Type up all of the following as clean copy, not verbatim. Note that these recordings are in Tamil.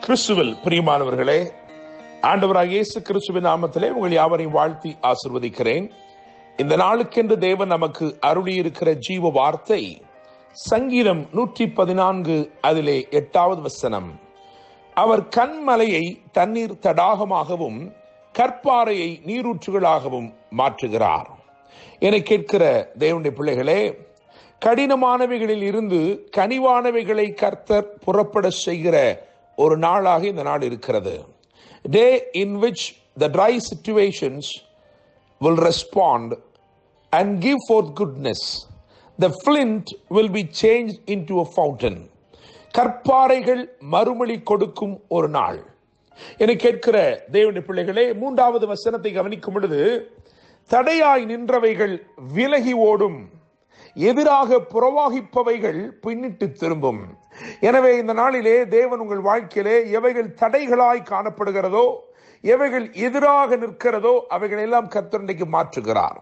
கிறிஸ்துவில் பிரியமானவர்களே, ஆண்டவராகிய இயேசு கிறிஸ்துவின் நாமத்திலே உங்கள் யாவரையும் வாழ்த்தி ஆசீர்வதிக்கிறேன். இந்த நாளுக்கென்று தேவன் நமக்கு அருளியிருக்கிற ஜீவ வார்த்தை சங்கீதம் 114 அதிலே 8வது வசனம். அவர் கன்மலையை தண்ணீர் தடாகமாகவும் கற்பாறையை நீரூற்றுகளாகவும் மாற்றுகிறார். என கேட்கிற தேவனுடைய பிள்ளைகளே, கடினமானவைகளில் இருந்து கனிவானவைகளை கர்த்தர் புறப்பட செய்கிற ஒரு நாளாக இந்த நாள் இருக்கிறது. Day in which the dry situations will respond and give forth goodness. The flint will be changed into a fountain. கற்பாறைகள் மறுமொழி கொடுக்கும் ஒரு நாள். என கேட்கிற தேவனுடைய பிள்ளைகளே, 3வது வசனத்தை கவனிக்கும் பொழுது, தடையாய் நின்றவைகள் விலகி ஓடும், எதிராக புறவாகிப்பவைகள் பின்னிட்டு திரும்பும். எனவே இந்த நாளிலே தேவன் உங்கள் வாழ்க்கையிலே எவைகள் தடைகளாய் காணப்படுகிறதோ, எவைகள் எதிராக நிற்கிறதோ, அவைகள் எல்லாம் கர்த்தர் இன்றைக்கு மாற்றுகிறார்.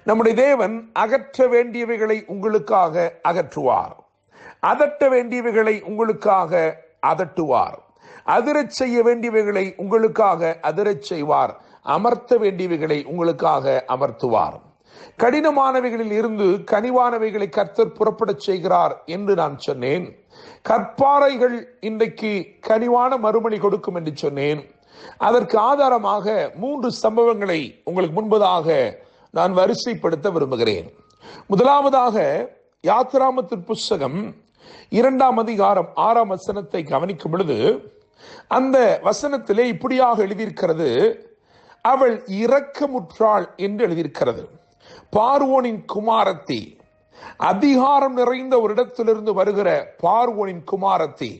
நம்முடைய தேவன் அகற்ற வேண்டியவைகளை உங்களுக்காக அகற்றுவார், அதட்ட வேண்டியவைகளை உங்களுக்காக அதட்டுவார், அதிரச் செய்ய வேண்டியவைகளை உங்களுக்காக அதிரச் செய்வார், அமர்த்த வேண்டியவைகளை உங்களுக்காக அமர்த்துவார். கடினமானவைகளில் இருந்து கனிவானவைகளை கர்த்தர் புறப்பட செய்கிறார் என்று நான் சொன்னேன். கற்பாறைகள் இன்றைக்கு கனிவான மறுமொழி கொடுக்கும் என்று சொன்னேன். அதற்கு ஆதாரமாக 3 சம்பவங்களை உங்களுக்கு முன்பதாக நான் வரிசைப்படுத்த விரும்புகிறேன். முதலாவதாக யாத்திராமத்தின் புஸ்தகம் 2ஆம் அதிகாரம் 6ஆம் வசனத்தை கவனிக்கும் பொழுது, அந்த வசனத்திலே இப்படியாக எழுதியிருக்கிறது, அவள் இரக்கமுற்றாள் என்று எழுதியிருக்கிறது. பார்வோனின் குமாரத்தி, அதிகாரம் நிறைந்த ஒரு இடத்திலிருந்து வருகிற பார்வோனின் குமாரத்தி,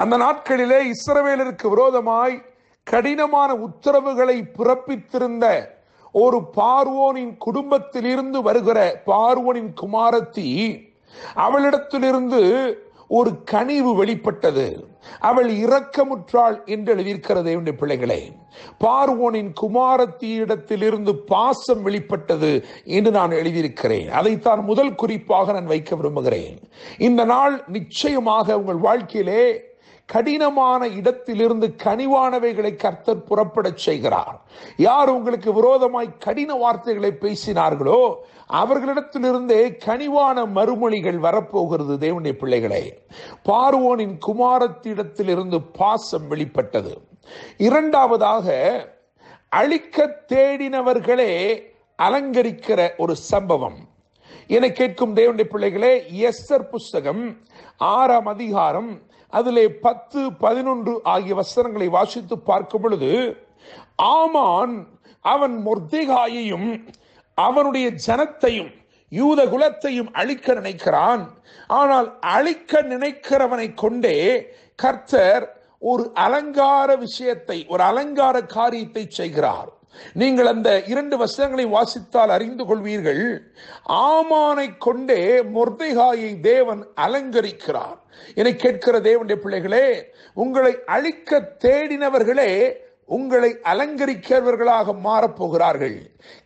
அந்த நாட்களிலே இஸ்ரவேலருக்கு விரோதமாய் கடினமான உத்தரவுகளை பிறப்பித்திருந்த ஒரு பார்வோனின் குடும்பத்தில் இருந்து வருகிற பார்வோனின் குமாரத்தி, அவளிடத்திலிருந்து ஒரு கனிவு வெளிப்பட்டது. அவள் இரக்கமுற்றாள் என்று எழுதியிருக்கிறது. என்னுடைய பிள்ளைகளே, பார்வோனின் குமாரத்தியிடத்திலிருந்து பாசம் வெளிப்பட்டது என்று நான் எழுதியிருக்கிறேன். அதைத்தான் முதல் குறிப்பாக நான் வைக்க விரும்புகிறேன். இந்த நாள் நிச்சயமாக உங்கள் வாழ்க்கையிலே கடினமான இடத்திலிருந்து கனிவானவைகளை கர்த்தர் புறப்பட செய்கிறார். யார் உங்களுக்கு விரோதமாய் கடின வார்த்தைகளை பேசினார்களோ அவர்களிடத்திலிருந்தே கனிவான மறுமொழிகள் வரப்போகிறது. தேவனுடைய பிள்ளைகளே, பார்வோனின் குமாரத்திடத்திலிருந்து பாசம் வெளிப்பட்டது. 2வதாக, அழிக்க தேடினவர்களே அலங்கரிக்கிற ஒரு சம்பவம். என கேட்கும் தேவனுடைய பிள்ளைகளே, எஸ்தர் புஸ்தகம் 6ஆம் அதிகாரம் அதிலே 10, 11 ஆகிய வசனங்களை வாசித்து பார்க்கும் பொழுது, ஆமான் அவன் மொர்தெகாயையும் அவனுடைய ஜனத்தையும் யூத குலத்தையும் அழிக்க நினைக்கிறான். ஆனால் அழிக்க நினைக்கிறவனை கொண்டே கர்த்தர் ஒரு அலங்கார விஷயத்தை, ஒரு அலங்கார காரியத்தை செய்கிறார். நீங்கள் அந்த 2 வசனங்களை வாசித்தால் அறிந்து கொள்வீர்கள். ஆமானை கொண்டே மொர்தெகாயை தேவன் அலங்கரிக்கிறார். என கேட்கிற தேவனுடைய பிள்ளைகளே, உங்களை அழிக்க தேடினவர்களே உங்களை அலங்கரிக்கிறவர்களாக மாறப்போகிறார்கள்.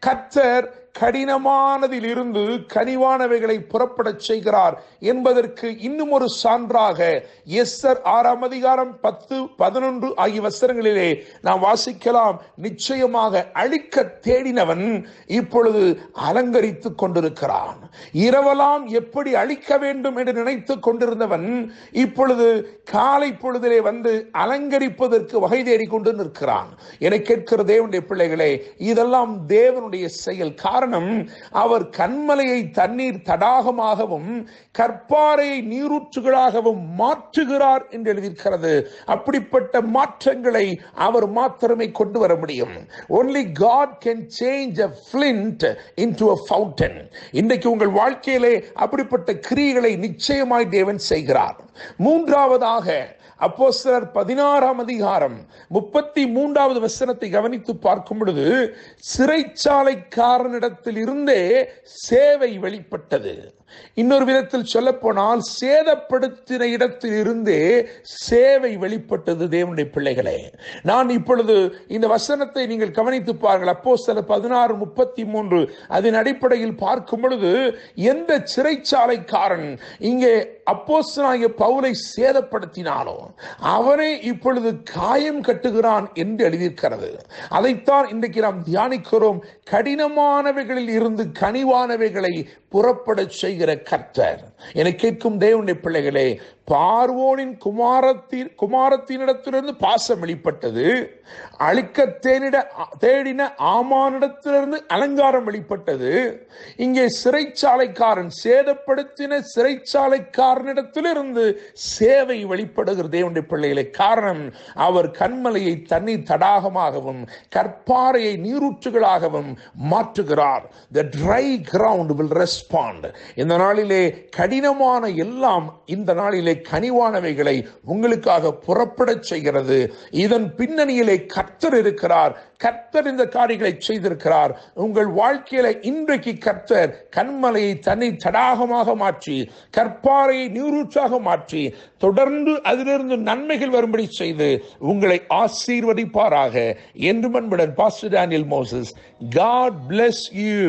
கர்த்தர் கடினமானதில் இருந்து கனிவானவைகளை புறப்பட செய்கிறார் என்பதற்கு இன்னும் ஒரு சான்றாக எஸ்தர் 6ஆம் அதிகாரம் 10, 11 ஆகிய வசனங்களிலே நாம் வாசிக்கலாம். நிச்சயமாக அழிக்க தேடினவன் இப்பொழுது அலங்கரித்துக் கொண்டிருக்கிறான். இரவலாம் எப்படி அழிக்க வேண்டும் என்று நினைத்துக் கொண்டிருந்தவன் இப்பொழுது காலை பொழுதிலே வந்து அலங்கரிப்பதற்கு வகை தேடிக்கொண்டு நிற்கிறான். என கேட்கிற தேவனுடைய பிள்ளைகளே, இதெல்லாம் தேவனுடைய செயல். காரணம், அவர் கன்மலையை தண்ணீர் தடாகமாகவும் கற்பாறையை நீரூற்றுகளாகவும் மாற்றுகிறார் என்று எழுதியிருக்கிறது. அப்படிப்பட்ட மாற்றங்களை அவர் மாத்திரமே கொண்டு வர முடியும். Only God can change a flint into a fountain. இன்றைக்கு உங்கள் வாழ்க்கையிலே அப்படிப்பட்ட கிரியைகளை நிச்சயமாய் தேவன் செய்கிறார். 3வதாக, அப்போஸ்தலர் 16ஆம் அதிகாரம் 33வது வசனத்தை கவனித்து பார்க்கும் பொழுது, சிறைச்சாலைக்காரனிடத்தில் இருந்தே சேவை வெளிப்பட்டது. இன்னொரு விதத்தில் சொல்ல போனால், சேதப்படுத்தின இடத்தில் இருந்தே சேவை வெளிப்பட்டது. தேவனுடைய பிள்ளைகளே, நான் இப்பொழுது இந்த வசனத்தை நீங்கள் கவனித்து பாருங்கள். அப்போஸ்தலர் 16:33 அதன் அடிப்படையில் பார்க்கும் பொழுது, எந்த சிறைச்சாலைக்காரன் இங்கே அப்போஸ்தலனாகிய பவுலை சேதப்படுத்தினானோ அவனே இப்பொழுது காயம் கட்டுகிறான் என்று எழுதியிருக்கிறது. அதைத்தான் இன்றைக்கு நாம் தியானிக்கிறோம். கடினமானவைகளில் இருந்து கனிவானவைகளை புறப்பட செய்கிற கர்த்தர். என கேட்கும் தேவனுடைய பிள்ளைகளே, பார்வோனின் குமாரத்தினிடத்திலிருந்து பாசம் வெளிப்பட்டது, அழிக்க தேடின ஆமானிடத்திலிருந்து அலங்காரம் வெளிப்பட்டது. இங்கே சிறைச்சாலைக்காரன் சேதப்படுத்தின சிறைச்சாலைக்காரனிடத்திலிருந்து சேவை வெளிப்படுகிற தேவனுடைய பிள்ளைகளை. காரணம், அவர் கண்மலையை தண்ணீர் தடாகமாகவும் கற்பாறையை நீரூற்றுகளாகவும் மாற்றுகிறார். The dry ground will respond. இந்த நாளிலே கடினமான எல்லாம் இந்த நாளிலே கனிவானவைகளை உங்களுக்காக புறப்பட செய்கிறது. இதன் பின்னணியிலே கர்த்தர் இருக்கிறார். கர்த்தர் இந்த காரியங்களை செய்திருக்கிறார். உங்கள் வாழ்க்கையில இன்றைக்கு கர்த்தர் கண்மலையை தண்ணீர் தடாகமாக மாற்றி கற்பாறையை நீரூற்றாக மாற்றி தொடர்ந்து அதிலிருந்து நன்மைகள் வரும்படி செய்து உங்களை ஆசீர்வதிப்பாராக என்று அன்புடன் pastor Daniel Moses. God bless you.